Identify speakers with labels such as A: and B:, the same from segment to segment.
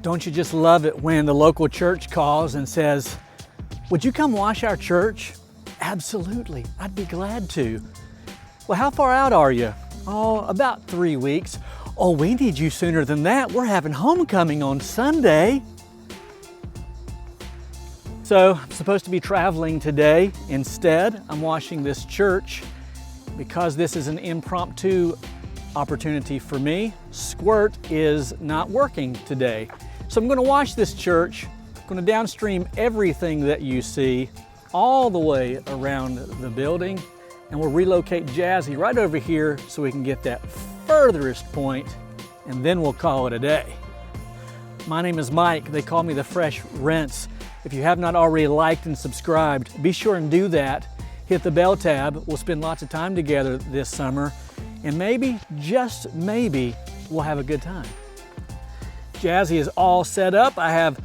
A: Don't you just love it when the local church calls and says, "Would you come wash our church?" Absolutely, I'd be glad to. Well, how far out are you? Oh, about 3 weeks. Oh, we need you sooner than that. We're having homecoming on Sunday. So I'm supposed to be traveling today. Instead, I'm washing this church because this is an impromptu opportunity for me. Squirt is not working today. So I'm going to wash this church. I'm going to downstream everything that you see all the way around the building, and we'll relocate Jazzy right over here so we can get that furthest point, and then we'll call it a day. My name is Mike. They call me the Fresh Rinse. If you have not already liked and subscribed, be sure and do that. Hit the bell tab. We'll spend lots of time together this summer, and maybe, just maybe, we'll have a good time. Jazzy is all set up. I have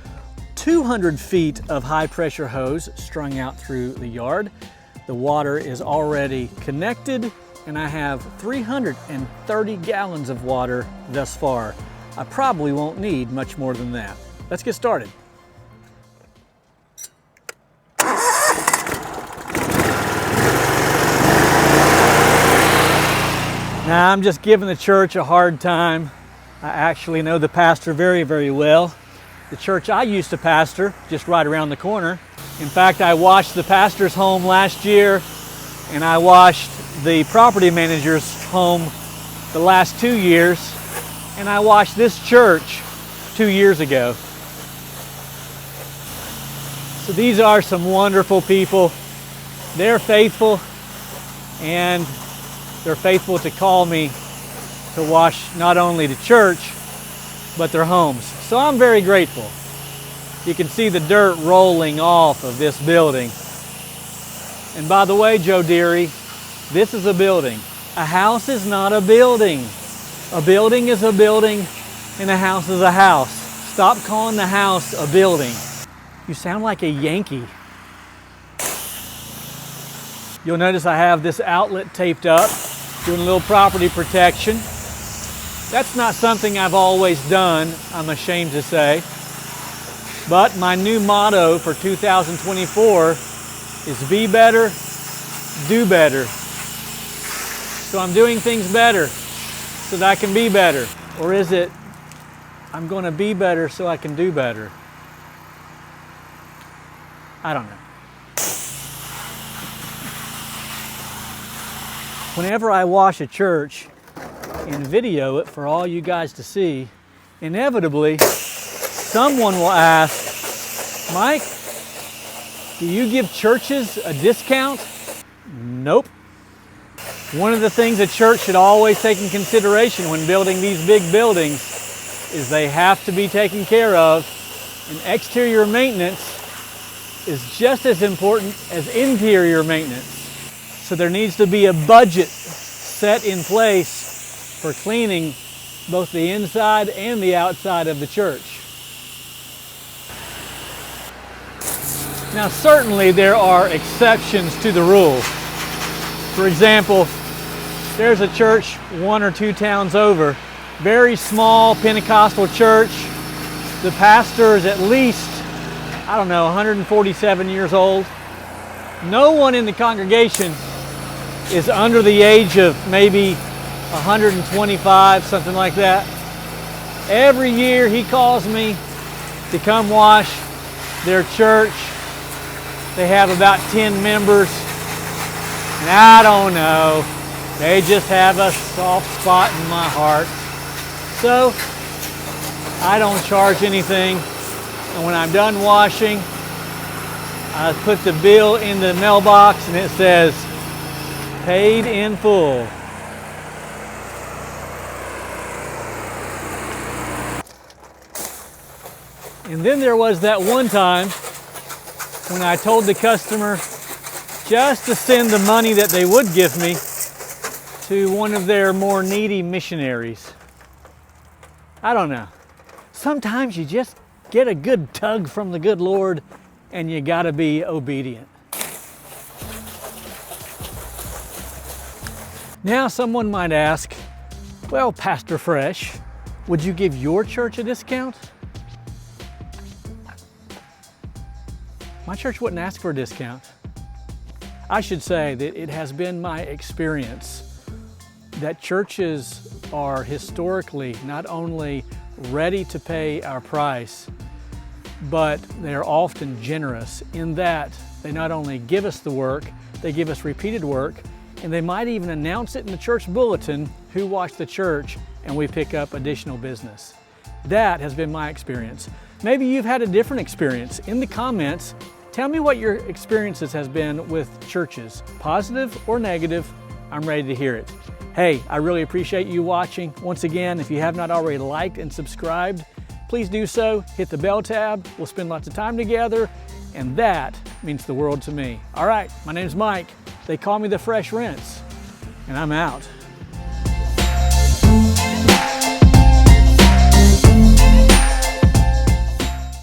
A: 200 feet of high pressure hose strung out through the yard. The water is already connected, and I have 330 gallons of water thus far. I probably won't need much more than that. Let's get started. Now, I'm just giving the church a hard time. I actually know the pastor very, very well. The church I used to pastor, just right around the corner. In fact, I washed the pastor's home last year, and I washed the property manager's home the last 2 years, and I washed this church 2 years ago. So these are some wonderful people. They're faithful, and they're faithful to call me to wash not only the church, but their homes. So I'm very grateful. You can see the dirt rolling off of this building. And by the way, Joe Deary, this is a building. A house is not a building. A building is a building, and a house is a house. Stop calling the house a building. You sound like a Yankee. You'll notice I have this outlet taped up, doing a little property protection. That's not something I've always done, I'm ashamed to say. But my new motto for 2024 is be better, do better. So I'm doing things better so that I can be better. Or is it, I'm going to be better so I can do better? I don't know. Whenever I wash a church and video it for all you guys to see, inevitably someone will ask, "Mike, do you give churches a discount?" Nope. One of the things a church should always take in consideration when building these big buildings is they have to be taken care of, and exterior maintenance is just as important as interior maintenance. So there needs to be a budget set in place for cleaning both the inside and the outside of the church. Now, certainly there are exceptions to the rule. For example, there's a church 1 or 2 towns over, very small Pentecostal church. The pastor is at least, 147 years old. No one in the congregation is under the age of maybe 125, something like that. Every year he calls me to come wash their church. They have about 10 members, and I don't know, they just have a soft spot in my heart. So I don't charge anything, and when I'm done washing, I put the bill in the mailbox and it says, "Paid in full." And then there was that one time when I told the customer just to send the money that they would give me to one of their more needy missionaries. I don't know. Sometimes you just get a good tug from the good Lord and you gotta be obedient. Now someone might ask, "Well, Pastor Fresh, would you give your church a discount?" my church wouldn't ask for a discount. I should say that it has been my experience that churches are historically not only ready to pay our price, but they are often generous in that they not only give us the work, they give us repeated work, and they might even announce it in the church bulletin who watched the church, and we pick up additional business. That has been my experience. Maybe you've had a different experience. In the comments, tell me what your experiences has been with churches, positive or negative. I'm ready to hear it. Hey, I really appreciate you watching. Once again, if you have not already liked and subscribed, please do so. Hit the bell tab. We'll spend lots of time together, and that means the world to me. All right, my name's Mike. They call me the Fresh Rinse, and I'm out.